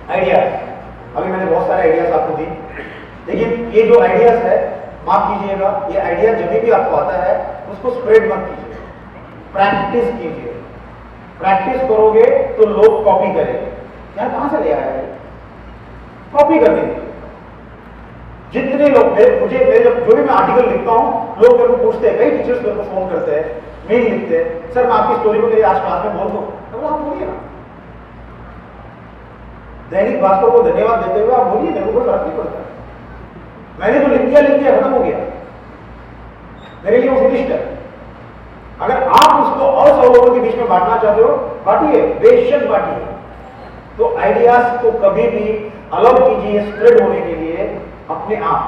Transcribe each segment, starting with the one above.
Ideas, अभी मैंने बहुत सारे आइडियाज आपको दी, लेकिन ये जो आइडियाज है, माफ कीजिएगा, ये आइडिया जब भी आपको आता है उसको स्प्रेड मत कीजिए, प्रैक्टिस कीजिए। प्रैक्टिस करोगे तो लोग कॉपी करेंगे। यार कहां से ले आया है, कॉपी कर देंगे। जितने लोग मुझे जब जो भी मैं आर्टिकल लिखता हूं, लोग मेरे को पूछते हैं, कई टीचर्स मेरे को फोन करते हैं, मेल लिखते हैं, सर मैं आपकी स्टोरी को मेरी आज क्लास में बोल दूं, तो आप बोलिए ना। दैनिक भास्कर को धन्यवाद देते हुए आप बोलिए, मेरे को कोई फर्क नहीं पड़ता। मैंने जो लिख दिया खत्म हो गया, मेरे लिए वो फिनिश्ड है। अगर आप उसको और 100 लोगों के बीच में बांटना चाहते हो, बांटिए, बेशक बांटिए। तो आइडियाज को कभी भी अलाउ कीजिए स्प्रेड होने के लिए अपने आप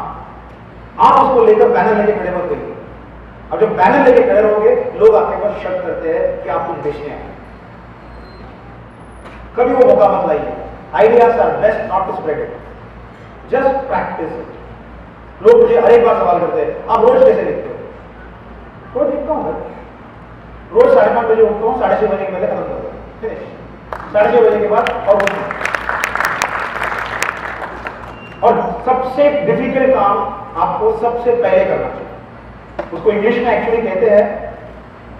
उसको लेकर बैनर लेके खड़े मत करिए। अब जब बैनर लेके खड़े रहोगे, लोग आपके ऊपर शक करते हैं कि आप कुछ बेचने आए। कभी वो मौका मत लाइए। Ideas are best not to spread it, just practise it. लोग मुझे हर एक बार सवाल करते हैं, आप रोज कैसे लिखते हो? रोज लिखता हूं, रोज 5:30 बजे उठता हूं, 6:30 बजे के पहले खत्म कर दो, फिनिश। 6:30 बजे के बाद और सबसे डिफिकल्ट काम आपको सबसे पहले करना चाहिए। उसको इंग्लिश में एक्चुअली कहते हैं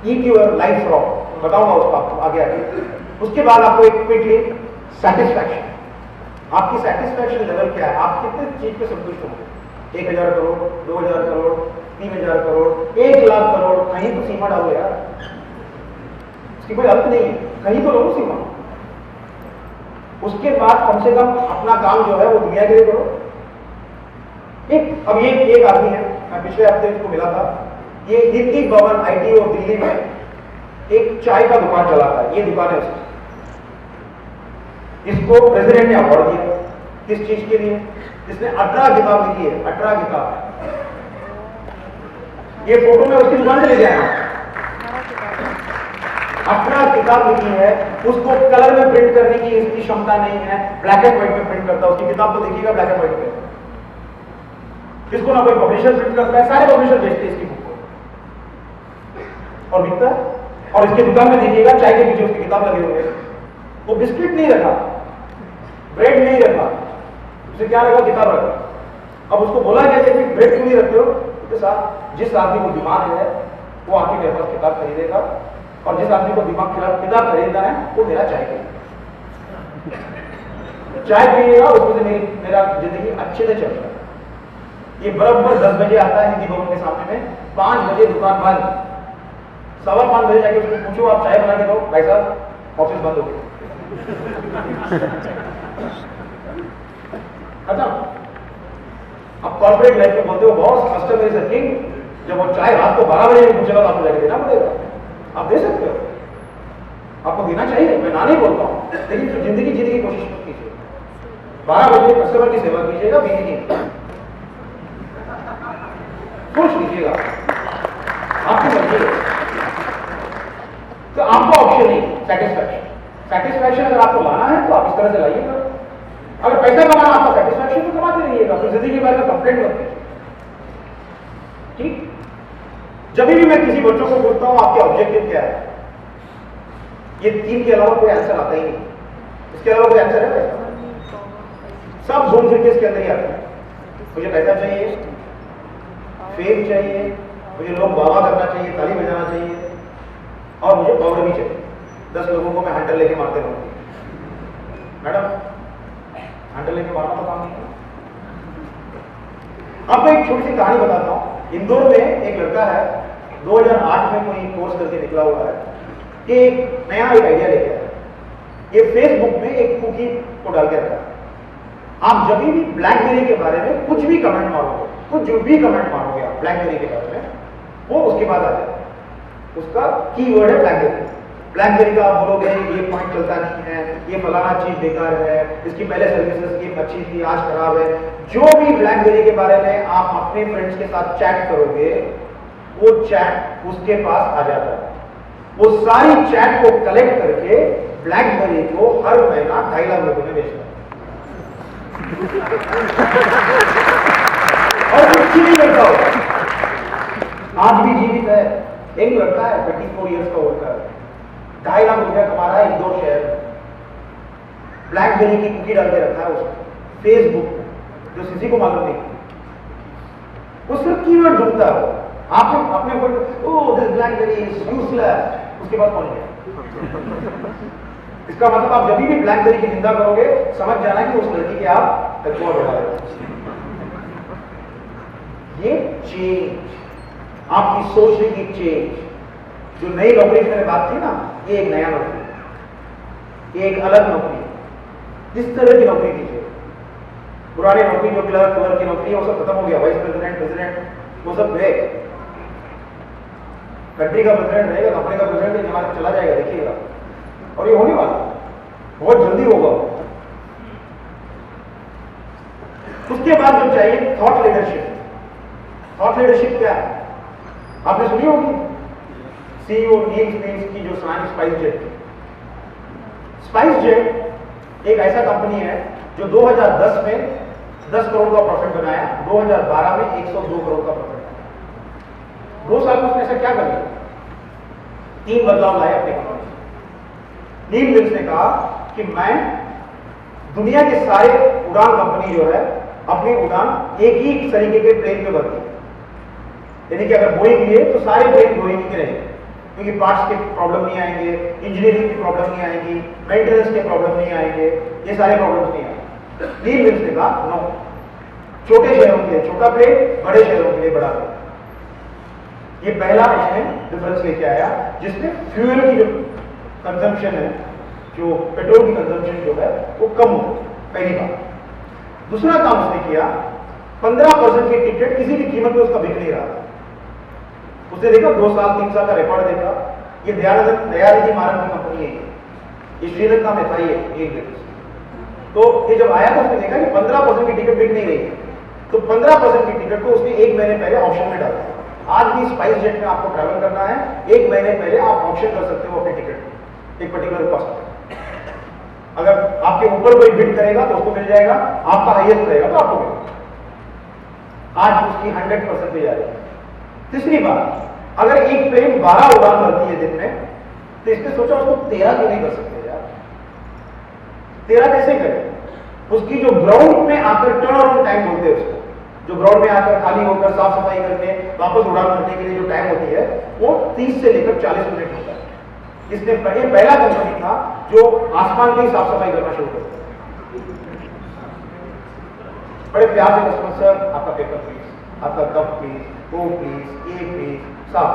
ईट योर लाइफ रॉ, बताऊंगा उसको आपको आगे आगे। उसके बाद आपको एक क्विकली सेटिस्फैक्शन, आपकी सेटिस्फैक्शन लेवल क्या है, आप कितने चीज पे संतुष्ट होंगे। 1000 करोड़, 2000 करोड़, 3000 करोड़, 1 लाख करोड़, कहीं तो सीमा डालो यार, उसकी कोई अंत नहीं है, कहीं तो लो सीमा। उसके बाद कम से कम अपना काम जो है वो दुनिया के लिए करो। अब ये एक आदमी है, मैं पिछले हफ्ते इसको मिला था, ये हिंदी भवन आईटी और दिल्ली में एक चाय का दुकान चलाता है, ये दुकान है उसकी। इसको प्रेसिडेंट ने अवार्ड दिया, किस चीज के लिए? इसने 18 किताब लिखी है, 18 किताब। ये फोटो में उसकी दुकान से ले जाए 18 किताब लिखी है, उसको कलर में प्रिंट करने की इसकी क्षमता नहीं है, ब्लैक एंड व्हाइट में प्रिंट करता है। उसकी किताब तो देखिएगा ब्लैक एंड व्हाइट में, इसको ना कोई पब्लिशर प्रिंट करता है, सारे पब्लिशर बेचते हैं इसकी बुक को और बिकता है। और इसकी दुकान में देखिएगा चाय के पीछे उसकी किताब लगे हुए हैं। वो बिस्किट नहीं रखा, ब्रेड नहीं रखा, उसे क्या रखा? किताब रखा। अब उसको बोला गया कि ब्रेड क्यों नहीं रखते हो? उसके साथ जिस आदमी को दिमाग है वो आके मेरे पास किताब खरीदेगा, और जिस आदमी को दिमाग खिलाफ किताब खरीदना है वो मेरा चाय पिएगा। चाय पिएगा, उसमें से मेरा जिंदगी अच्छे से चल रहा है। ये बराबर 10 बजे आता है हिंदी भवन के सामने में, 5 बजे दुकान बंद, 5:15 बजे जाके उसको पूछो आप चाय बना के दो, भाई साहब ऑफिस बंद हो गया। अच्छा, अब कॉर्पोरेट लाइफ में बोलते हो boss customer is a king, जब वो चाय रात को 12 बजे पूछेगा तो आपको जाके देना पड़ेगा। आप दे सकते हो, आपको देना चाहिए, मैं ना नहीं बोलता हूं, लेकिन फिर जिंदगी जीने की कोशिश मत कीजिए। 12 बजे कस्टमर की सेवा कीजिएगा, बीवी की सोच लीजिएगा, आपकी मर्जी है। तो आपको ऑप्शन नहीं, सेटिस्फैक्शन। सेटिस्फैक्शन अगर आपको लाना है तो आप इस तरह से लाइएगा। अगर पैसा कमाना आपका सेटिस्फैक्शन तो कमाते रहिएगा, फिर जिंदगी के बारे में कंप्लेंट मत कीजिए, ठीक? जब भी मैं किसी बच्चों को पूछता हूं आपके ऑब्जेक्टिव क्या है, ये 3 के अलावा कोई आंसर आता ही नहीं। इसके अलावा कोई आंसर है? सब घूम फिर के इसके अंदर ही आते हैं। मुझे पैसा चाहिए, फेम चाहिए, मुझे लोग वाह करना चाहिए, ताली बजाना चाहिए, और मुझे पावर भी चाहिए। 10 लोगों को मैं हंटर लेके मारते रहूंगी। मैडम हंटर लेके मारना तो काम नहीं है। आपको एक छोटी सी कहानी बताता हूं। इंदौर में एक लड़का है, 2008 में कोई कोर्स करके निकला हुआ है कि एक नया आइडिया लेके आया। ये फेसबुक में एक कुकी को डाल के रखा है। आप जब भी ब्लैकबेरी के बारे में कुछ भी कमेंट मारोगे, कुछ जो भी कमेंट मारोगे आप ब्लैकबेरी के बारे में, वो उसके बाद आ जाएगा। उसका कीवर्ड है ब्लैकबेरी। ब्लैकबेरी का आप बोलोगे ये पॉइंट चलता नहीं है, ये फलाना चीज बेकार है, इसकी पहले सर्विसेज की अच्छी थी आज खराब है। जो भी ब्लैकबेरी के बारे में आप अपने फ्रेंड्स के साथ चैट करोगे, वो चैट उसके पास आ जाता है। वो सारी चैट को कलेक्ट करके ब्लैकबेरी को हर महीना 2.5 लाख रुपए में बेचता है। और कुछ नहीं करता हो। आज भी जीवित है, एक लड़का है 24 इयर्स का होता है, 2.5 लाख रुपया कमा रहा है इंदौर शहर में। ब्लैकबेरी की कुकी डाल के रखा है उसमें फेसबुक में, जो किसी को मालूम नहीं, वो सिर्फ कीवर्ड ढूंढता है। आपने अपने ऊपर oh this blackberry is useless, उसके बाद कौन गया? इसका मतलब आप जब भी ब्लैकबेरी की निंदा करोगे समझ जाना कि उस लड़की के आप तकवा बढ़ा रहे हो। ये चेंज, आपकी सोचने की चेंज, जो नई नौकरी की मैंने बात की ना, ये एक नया नौकरी, ये एक अलग नौकरी है। जिस तरह की नौकरी कीजिए, पुरानी नौकरी जो क्लर्क वर्क की नौकरी है वो सब खत्म हो गया, वाइस प्रेसिडेंट प्रेसिडेंट वो सब गए। कंट्री का प्रेसिडेंट रहेगा, कंपनी का प्रेसिडेंट हमारा चला जाएगा, देखिएगा, और ये होने वाला बहुत जल्दी होगा। उसके बाद जो चाहिए थॉट लीडरशिप। थॉट लीडरशिप क्या है? आपने सुनी होगी सीईओ नील स्पेस की जो स्पाइस जेट। स्पाइस जेट एक ऐसा कंपनी है जो 2010 में 10 करोड़ का प्रॉफिट बनाया, 2012 में 102 करोड़ का प्रॉफिट बनाया। 2 साल में उसने ऐसा क्या कर लिया? 3 बदलाव लाए अपने कंपनी। नील विल्स ने कहा कि मैं दुनिया के सारे उड़ान कंपनी जो है अपनी उड़ान एक ही तरीके के प्लेन पे भरती है, यानी कि अगर बोइंग लिए तो सारे प्लेन बोइंग के रहेंगे, क्योंकि पार्ट्स के प्रॉब्लम नहीं आएंगे, इंजीनियरिंग की प्रॉब्लम नहीं आएगी, मेंटेनेंस के प्रॉब्लम नहीं आएंगे, ये सारे प्रॉब्लम नहीं आएंगे। नील विल्स ने कहा नो, छोटे शहरों के लिए छोटा प्लेन, बड़े शहरों के लिए बड़ा प्लेन। ये पहला इसने डिफरेंस लेके आया, जिसमें फ्यूल की जो कंजम्पशन है, जो पेट्रोल की कंजम्पशन जो है वो कम हो, पहली बात। दूसरा काम उसने किया, 15% की टिकट किसी भी कीमत पे उसका बिक नहीं रहा था। उसने देखा 2 साल 3 साल का रिकॉर्ड देखा, ये दयानिधि मारन की कंपनी है, ये श्रीलंका में था ये एक दिन। तो ये जब आया तो उसने देखा कि 15% की टिकट बिक नहीं रही है, तो 15% की टिकट को उसने 1 महीने पहले ऑप्शन में डाला। आज भी स्पाइस जेट में आपको ट्रैवल करना है, 1 महीने पहले आप ऑप्शन कर सकते हो अपनी टिकट एक पर्टिकुलर कॉस्ट। अगर आपके ऊपर कोई बिड करेगा तो उसको मिल जाएगा, आपका हाईएस्ट रहेगा तो आपको मिलेगा। आज उसकी 100% पे जा रही है। तीसरी बात, अगर एक प्लेन 12 उड़ान भरती है दिन में, तो इसने सोचा उसको 13 क्यों नहीं कर सकते यार? 13 कैसे करें? उसकी जो ग्राउंड में आकर टर्न अराउंड टाइम बोलते हैं उसको, जो ग्राउंड में आकर खाली होकर साफ सफाई करके वापस उड़ान भरने के लिए जो टाइम होती है वो 30 से लेकर 40 मिनट होता है। इसने पहला कंपनी था जो आसमान की साफ सफाई करना शुरू कर दिया। बड़े प्यार से कस्टमर, सर आपका पेपर प्लीज, आपका कप प्लीज, वो प्लीज, ये प्लीज, साफ।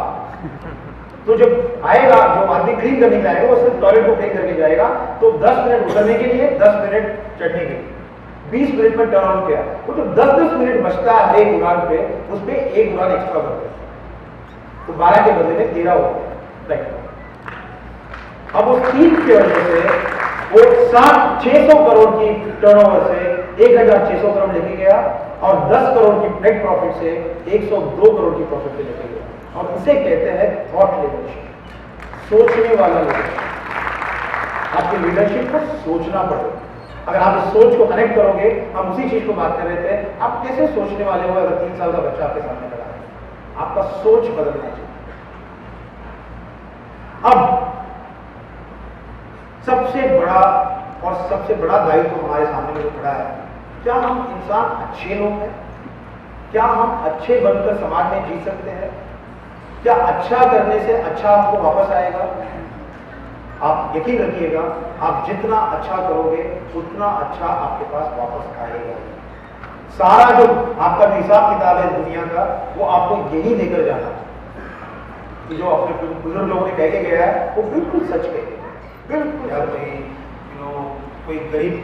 तो जब आएगा जो आदमी क्लीन करने के आएगा वो सिर्फ टॉयलेट को क्लीन करके जाएगा, तो 10 मिनट उतरने के लिए, 10 मिनट चढ़ने के लिए, 20 मिनट में टर्न ऑन किया। वो जो 10-10 मिनट बचता है एक उड़ान पे, उस पर एक उड़ान एक्स्ट्रा करते हैं, तो 12 के बदले में 13 हो गया। अब उस टीम की वजह से वो 600 करोड़ की टर्नओवर से 1600 करोड़ लेके गया, और 10 करोड़ की नेट प्रॉफिट से 102 करोड़ की प्रॉफिट पे लेके गया। और इसे कहते हैं थॉट लीडरशिप, सोचने वाला लीडरशिप। आपकी लीडरशिप को सोचना पड़ेगा। अगर आप इस सोच को कनेक्ट करोगे, हम उसी चीज को बात कर रहे थे, आप कैसे सोचने वाले हो अगर 3 साल का बच्चा आपके सामने खड़ा है? आपका सोच बदलना चाहिए। अब सबसे बड़ा दायित्व तो हमारे सामने जो खड़ा है, क्या हम इंसान अच्छे लोग हैं? क्या हम अच्छे बनकर समाज में जी सकते हैं? क्या अच्छा करने से अच्छा आपको वापस आएगा? आप यकीन रखिएगा, आप जितना अच्छा करोगे उतना अच्छा आपके पास वापस आएगा। सारा जो आपका हिसाब किताब है दुनिया का, वो आपको यही देकर जाना है। जो अपने बुजुर्ग लोगों ने कह के गया है वो बिल्कुल सच कह के, बिल्कुल यार नहीं, कोई गरीब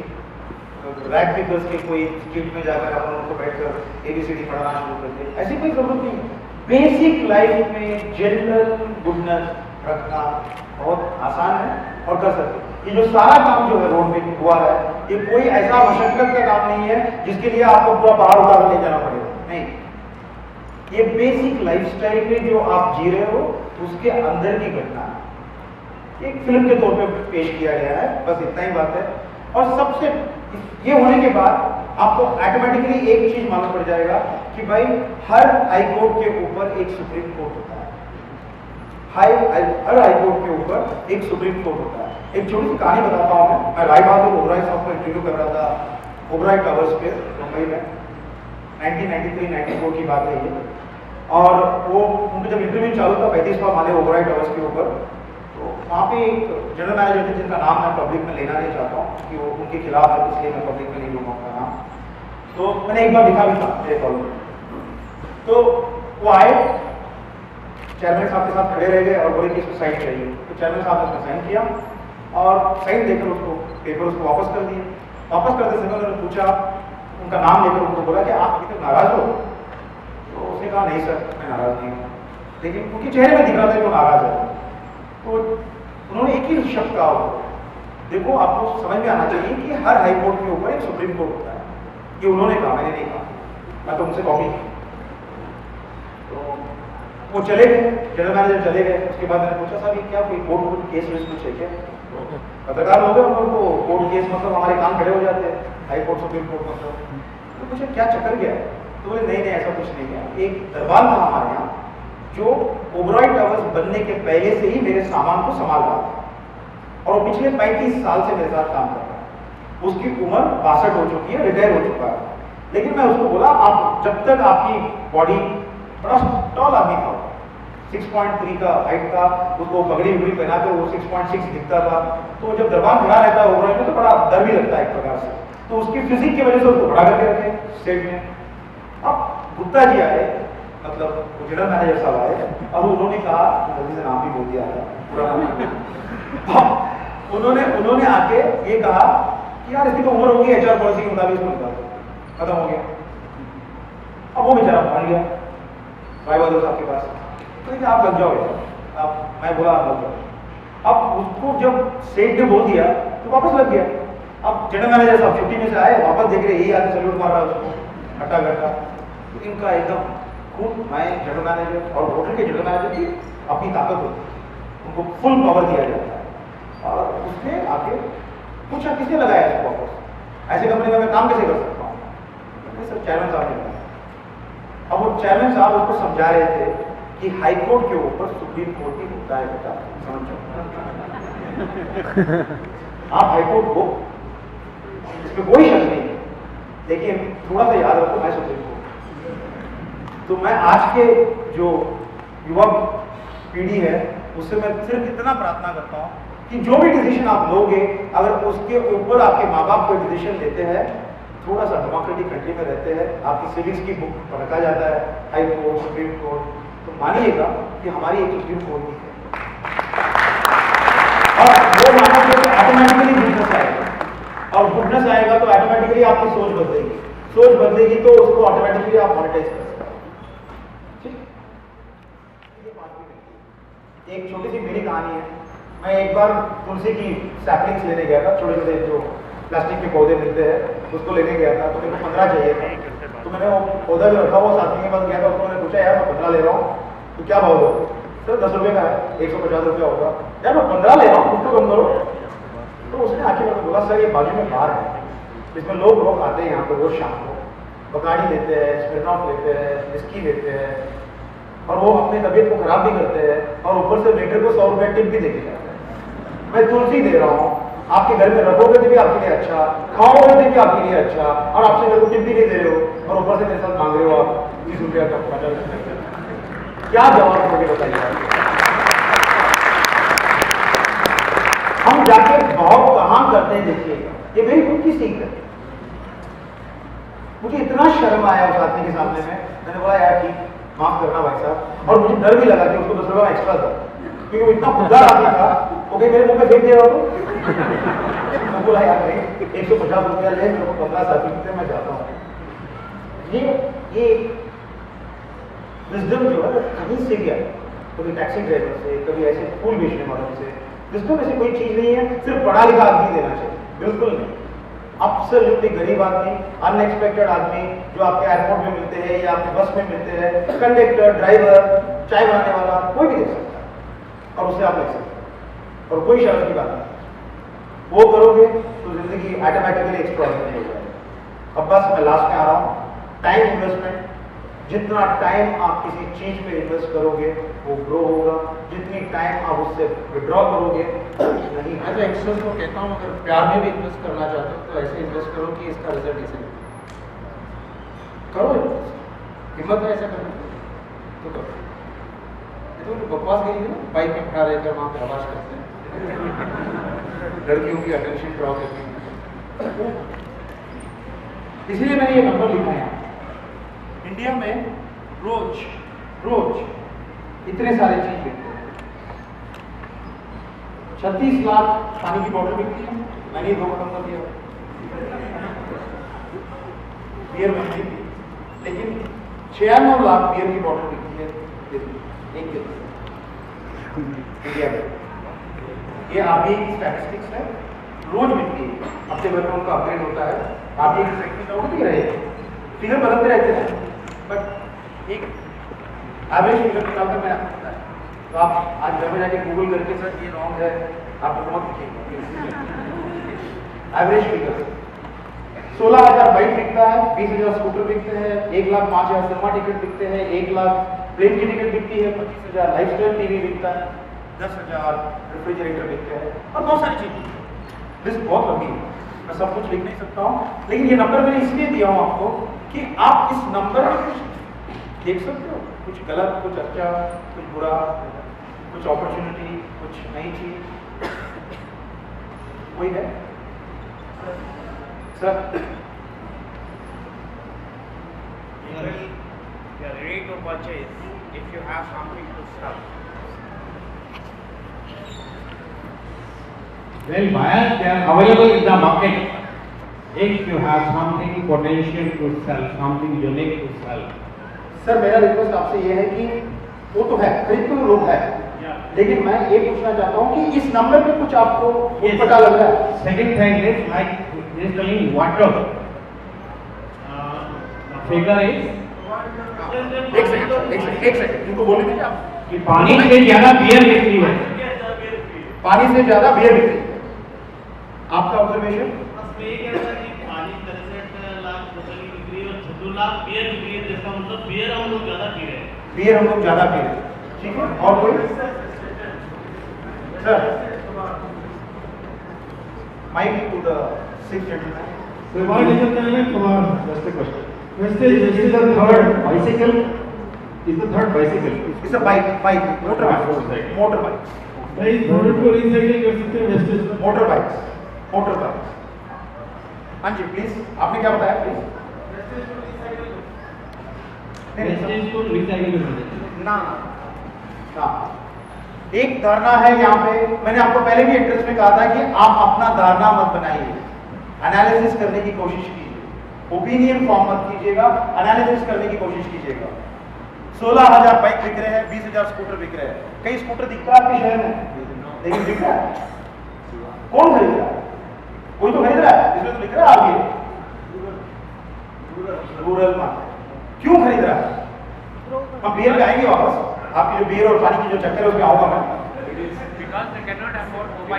रैक पिकर्स के कोई स्ट्रीट में जाकर अपन उनको बैठकर ABCD पढ़ाना शुरू करते, ऐसी कोई जरूरत नहीं। बेसिक लाइफ में जनरल गुडनेस रखना बहुत आसान है और कर सकते। ये जो सारा काम जो है रोड में हुआ है, ये कोई ऐसा मशक्कत का काम नहीं है जिसके लिए आपको पूरा पहाड़ उठा कर ले जाना पड़ेगा, नहीं। ये बेसिक लाइफस्टाइल में जो आप जी रहे हो उसके अंदर की घटना एक फिल्म के तौर पे पेश किया गया है, बस इतना ही बात है। और सबसे ये होने के बाद आपको ऑटोमेटिकली एक चीज मालूम पड़ जाएगा कि भाई हर हाई कोर्ट के ऊपर एक सुप्रीम कोर्ट होता है। हर हाई कोर्ट के ऊपर एक सुप्रीम कोर्ट होता है। एक छोटी सी कहानी बताता हूँ मैं राय बहादुर ओबराय साहब को इंटरव्यू कर रहा था ओबराय टावर्स पे मुंबई में 1993-94 की बात है ये। और वो उनका जब इंटरव्यू चालू था 35वां माले ओबराय टावर्स के ऊपर, तो वहाँ पे एक जनरल मैनेजर थे जिनका नाम मैं पब्लिक में लेना नहीं चाहता हूँ कि वो उनके खिलाफ है, इसलिए मैं पब्लिक में नहीं लूँगा उनका नाम। तो मैंने एक बार लिखा भी था मेरे कॉल में। तो वो आए, चेयरमैन साहब के साथ खड़े रह गए और बोले कि इसको साइन चाहिए। तो चेयरमैन साहब ने उसमें साइन किया और साइन देकर उसको पेपर उसको वापस कर दिए। वापस करते समय उन्होंने पूछा, उनका नाम लेकर उनको बोला कि आप अभी तक नाराज हो? तो उसने कहा नहीं सर मैं नाराज नहीं हूँ, लेकिन उनके चेहरे में दिख रहा था कि वो नाराज है। तो उन्होंने एक ही शब्द कहा, देखो आपको समझ में आना चाहिए कि हर हाई कोर्ट के ऊपर एक सुप्रीम कोर्ट होता है। ये उन्होंने कहा, मैंने नहीं कहा, मैं तो उनसे कॉपी की। तो वो चले गए, जनरल मैनेजर चले गए। उसके बाद मैंने पूछा साहब ये क्या कोई कोर्ट केस वेस कुछ है क्या? पत्रकार हो गए उनको कोर्ट केस मतलब हमारे काम खड़े हो जाते हैं, हाई कोर्ट सुप्रीम कोर्ट मतलब। तो पूछा क्या चक्कर गया है? तो बोले नहीं नहीं ऐसा कुछ नहीं है। एक दरबार था हमारे यहाँ जो ओबराय टावर्स बनने के पहले से ही मेरे सामान को संभाल रहा था और वो पिछले 35 साल से मेरे साथ काम कर रहा है। उसकी उम्र 62 हो चुकी है, रिटायर हो चुका है। लेकिन मैं उसको बोला आप जब तक आपकी बॉडी, बड़ा टॉल आदमी था, 6.3 का हाइट था, उसको पगड़ी उगड़ी पहना के वो 6.6 दिखता था। तो जब दरबार खड़ा रहता है ओबराय में तो बड़ा डर भी लगता है एक प्रकार से। तो उसकी फिजिक की वजह से उसको खड़ा करके रखे स्टेज में। अब गुप्ता जी आए, मतलब जनरल मैनेजर साहब आए और उन्होंने कहा, जल्दी से नाम भी बोल दिया है पूरा उन्होंने आके ये कहा कि यार इसकी तो उम्र होगी HR पॉलिसी के मुताबिक इसको निकाल दो, खत्म हो गया। अब वो बेचारा मान गया राय बहादुर साहब के पास, तो आप लग जाओ यार। अब मैं बोला आप लग जाओ। अब उसको जब सेठ ने बोल दिया तो वापस लग गया। अब जनरल मैनेजर साहब छुट्टी में से आए, वापस देख रहे यही आदमी सैल्यूट मार रहा है उसको हटा घटा। तो इनका एकदम खूब, मैं जनरल मैनेजर और होटल के जनरल मैनेजर की अपनी ताकत होती है, उनको फुल पावर दिया जाता है। और उसने आके पूछा किसने लगाया इसको वापस, ऐसे कंपनी में मैं काम कैसे कर सकता हूँ? सर चेयरमैन साहब ने बताया। अब वो चेयरमैन साहब उसको समझा रहे थे कि हाई कोर्ट के ऊपर सुप्रीम कोर्ट ही होता है बेटा, समझो। आप हाई कोर्ट हो, इसमें कोई शक नहीं है, लेकिन थोड़ा सा याद रखो मैं सुप्रीम कोर्ट। तो मैं आज के जो युवा पीढ़ी है उससे मैं सिर्फ इतना प्रार्थना करता हूँ कि जो भी डिसीजन आप लोगे, अगर उसके ऊपर आपके माँ बाप कोई डिसीजन लेते हैं, थोड़ा सा डेमोक्रेटिक कंट्री में रहते हैं, आपकी सिविक्स की बुक पढ़ा जाता है, हाई कोर्ट सुप्रीम कोर्ट, तो मानिएगा कि हमारी एक सुप्रीम कोर्ट भी है। और वो मानोगे तो ऑटोमेटिकली गुडनेस आएगा, और गुडनेस आएगा तो ऑटोमेटिकली आपकी सोच बदलेगी, सोच बदलेगी तो उसको ऑटोमेटिकली आप मॉनिटाइज कर सकते हो। एक छोटी सी मेरी कहानी है। मैं एक बार तुलसी की सैपलिंग्स लेने गया था, छोटे छोटे जो प्लास्टिक के पौधे मिलते हैं उसको लेने गया था। तो मेरे को 15 चाहिए था, तो मैंने वो पौधा जो रखा वो साथी के पास गया था, उसको मैंने पूछा यार मैं 15 ले रहा हूँ तो क्या भाव दो? सर 10 रुपये का है, 150 रुपया होगा। यार मैं 15 ले रहा हूँ, कुछ तो कम करो। तो उसने आके मेरे को बोला सर ये बाजू में बार है, इसमें लोग आते हैं यहाँ पर रोज शाम को, बकाड़ी लेते हैं, स्मिर्नॉफ लेते हैं, विस्की लेते हैं, और वो अपनी तबीयत को खराब भी करते हैं, और ऊपर से वेटर को 100 रुपये टिप भी देके जाते हैं। मैं तुलसी दे रहा हूँ, आपके घर में रखोगे तो भी आपके लिए अच्छा, खाओगे तो भी आपके लिए अच्छा, और आपसे मेरे को टिप भी नहीं दे रहे हो, और ऊपर से मेरे साथ मांग रहे हो आप 30 रुपया का 50 रुपया। क्या जवाब दोगे बताइए? हम जाके भाव कहाँ करते हैं देखिएगा, ये मेरी खुद की सीख है। मुझे इतना शर्म आया उस आदमी के सामने में, मैंने बोला यार ठीक माफ करना भाई साहब, और मुझे डर भी लगा कि उसको 10 रुपया एक्स्ट्रा था, क्योंकि वो इतना खुदा आदमी था, वो कहीं मेरे मुंह पे फेंक दे रहा तो मैं बोला यार भाई 150 रुपया ले, मेरे को 15 सर्टिफिकेट मैं जाता हूँ। ये विजडम जो है कहीं से भी आए, कभी टैक्सी ड्राइवर से, कभी ऐसे फूल बेचने वालों से। विजडम ऐसी कोई चीज नहीं है सिर्फ पढ़ा लिखा आदमी देना चाहिए, बिल्कुल नहीं। अब्सोल्युटली गरीब आदमी, अनएक्सपेक्टेड आदमी जो आपके एयरपोर्ट में मिलते हैं या आपके बस में मिलते हैं, कंडक्टर, ड्राइवर, चाय बनाने वाला, कोई भी दे सकता है और उससे आप ले सकते हैं, और कोई शर्म की बात नहीं। वो करोगे तो जिंदगी ऑटोमेटिकली एक्स्ट्रॉर्डिनरी हो जाएगी। अब बस मैं लास्ट में आ रहा हूँ, टाइम इन्वेस्टमेंट। जितना टाइम आप किसी चीज पे इन्वेस्ट करोगे वो ग्रो होगा, जितनी टाइम आप उससे विड्रॉ करोगे नहीं। मैं तो यंगस्टर्स को कहता हूँ अगर प्यार में भी इन्वेस्ट करना चाहते हो तो ऐसे इन्वेस्ट करो कि इसका रिजल्ट ऐसे करो, हिम्मत है ऐसा करने तो करो। ये तो बकवास गई ना, बाइक में खड़ा रहकर वहाँ पे आवाज करते हैं, लड़कियों की अटेंशन ड्रॉ करते हैं। इसलिए मैंने ये नंबर लिखा है। इंडिया में रोज इतने सारे चीज बिकते हैं। 36 लाख पानी की बोतल बिकती है, मैंने 2 खत्म कर दिया। बियर में नहीं थी, लेकिन 96 लाख बियर की बोतल बिकती है एक दिन इंडिया में। ये आरबीआई की स्टैटिस्टिक्स है, रोज बिकती है, हफ्ते भर में उनका अपग्रेड होता है। आरबीआई की स्टैटिस्टिक्स भी रहे फिगर बदलते रहते हैं, बट एक एवरेज फिगर निकालकर मैं आपको बताया। तो आप आज घर में जाके गूगल करके सर ये रॉन्ग है, आपको बहुत दिखेगा एवरेज फिगर। 16,000 बाइक बिकता है, 20,000 स्कूटर बिकते हैं, 1,05,000 सिनेमा टिकट बिकते हैं, 1 लाख प्लेन की टिकट बिकती है, 25,000 लाइफस्टाइल टीवी बिकता है, 10,000 रेफ्रिजरेटर बिकते हैं और बहुत सारी चीजें। लिस्ट बहुत लंबी है, मैं सब कुछ लिख नहीं सकता हूँ, लेकिन ये नंबर मैंने इसलिए दिया हूँ आपको कि आप इस नंबर में कुछ देख सकते हो, कुछ गलत, कुछ अच्छा, कुछ बुरा, कुछ अपॉर्चुनिटी, कुछ नई चीज। कोई है sir? You are ready to purchase if you have something to sell. Well, buyers, they are available in the market. If you have something potential to sell, something unique to sell. Sir मेरा request आपसे ये है कि वो तो है, खरीदते हुए लोग है, लेकिन मैं ये पूछना चाहता हूँ कि इस नंबर पे कुछ आपको पता लग रहा है? Second thing is like this telling water. Figure is एक सेकंड इनको बोलने दीजिए आप कि पानी से ज्यादा बियर बिकती है। पानी से ज्यादा बियर बिकती है। आपका ऑब्जर्वेशन? पानी 63 लाख बोतल की बिक्री और 26 लाख बियर बिक्री है, जिसका मतलब बियर हम लोग ज्यादा पी रहे हैं। बियर हम लोग ज्यादा पी रहे हैं, ठीक है। और कोई sir? Mike to the 6 gentlemen. So what is the name? Kumar, just a question. This is the third bicycle. Is the third bicycle? It's a bike, motor bike. भाई प्रोडक्ट को रिसाइकिल कर सकते हैं वेस्टेज में। Motor bike. हाँ जी please, आपने क्या बताया प्लीज? वेस्टेज को रिसाइकिल कर देते हैं। ना एक धारणा है यहाँ पे, मैंने आपको पहले भी इंटरेस्ट में कहा था कि आप अपना धारणा मत बनाइए, एनालिसिस करने की कोशिश कीजिए, ओपिनियन फॉर्म मत कीजिएगा, एनालिसिस करने की कोशिश कीजिएगा। 16,000 बाइक बिक रहे हैं, 20,000 स्कूटर बिक रहे हैं। कई स्कूटर दिखता है आपके शहर में, लेकिन बिक रहा है? कौन खरीद रहा है? कोई तो खरीद रहा है, इसमें तो लिख रहा है आगे रूरल मार्केट। क्यों खरीद रहा है? हम बियर पे आएंगे वापस, आपकी जो बियर और पानी की जो चक्कर है उसमें आऊंगा मैं।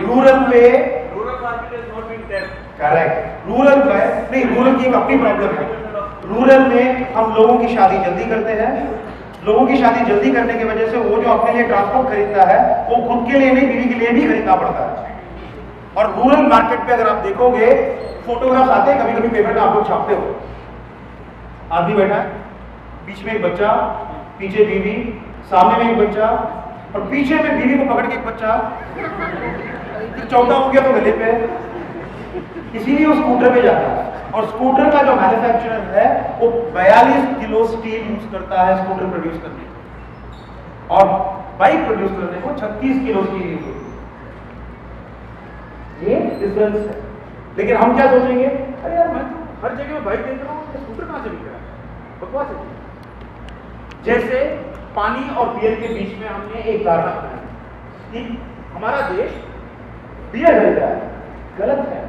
रूरल पे करेक्ट, रूरल पे नहीं, रूरल की एक अपनी प्रॉब्लम है। रूरल में हम लोगों की शादी जल्दी करते हैं, लोगों की शादी जल्दी करने की वजह से वो जो अपने लिए ट्रांसपोर्ट खरीदता है वो खुद के लिए नहीं, बीवी के लिए भी खरीदना पड़ता है। और रूरल मार्केट पे अगर आप देखोगे फोटोग्राफ्स आते हैं, कभी कभी पेपर में आप लोग छापते हो, आदमी बैठा है, बीच में एक बच्चा, पीछे बीवी, सामने में एक बच्चा और पीछे में बीवी को पकड़ के एक बच्चा, फिर चौथा हो गया तो गले पे। इसीलिए वो स्कूटर पे जाता है। और स्कूटर का जो मैन्युफैक्चरर है वो 42 किलो स्टील यूज करता है स्कूटर प्रोड्यूस करने को, और बाइक प्रोड्यूस करने को 36 किलो स्टील यूज होती है। ये डिफरेंस है। लेकिन हम क्या सोचेंगे, अरे यार मैं तो हर जगह में बाइक देख रहा हूँ, स्कूटर कहाँ से बिक रहा है, बकवास है। जैसे पानी और बियर के बीच में हमने एक धारणा बनाई कि हमारा देश बियर खरीद रहा है, गलत है।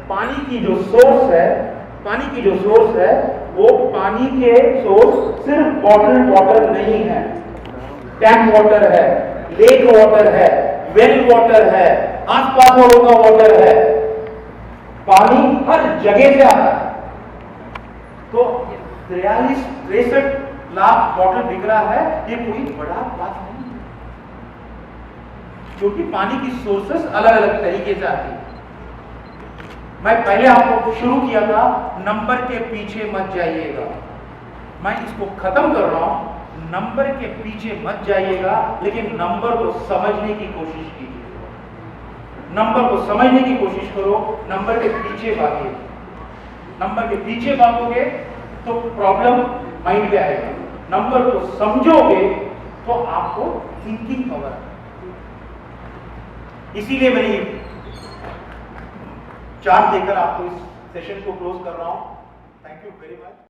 पानी की जो सोर्स है वो पानी के सोर्स सिर्फ बॉटल वाटर नहीं है, टैप वाटर है, लेक वाटर है, वेल वाटर है, आसपास वालों का वाटर है, पानी हर जगह से आता है। तो 63 लाख बॉटल बिक रहा है, ये कोई बड़ा बात नहीं है, क्योंकि पानी की सोर्सेस अलग अलग तरीके से आती है। मैं पहले आपको शुरू किया था, नंबर के पीछे मत जाइएगा, मैं इसको खत्म कर रहा हूं, नंबर के पीछे मत जाइएगा, लेकिन नंबर को समझने की कोशिश कीजिए, नंबर को समझने की कोशिश करो, नंबर के पीछे भागिए। नंबर के पीछे भागोगे तो प्रॉब्लम माइंड में आएगा, नंबर को समझोगे तो आपको थिंकिंग पावर आएगा। इसीलिए मैंने चार्ट देकर आपको इस सेशन को क्लोज कर रहा हूं। Thank you very much.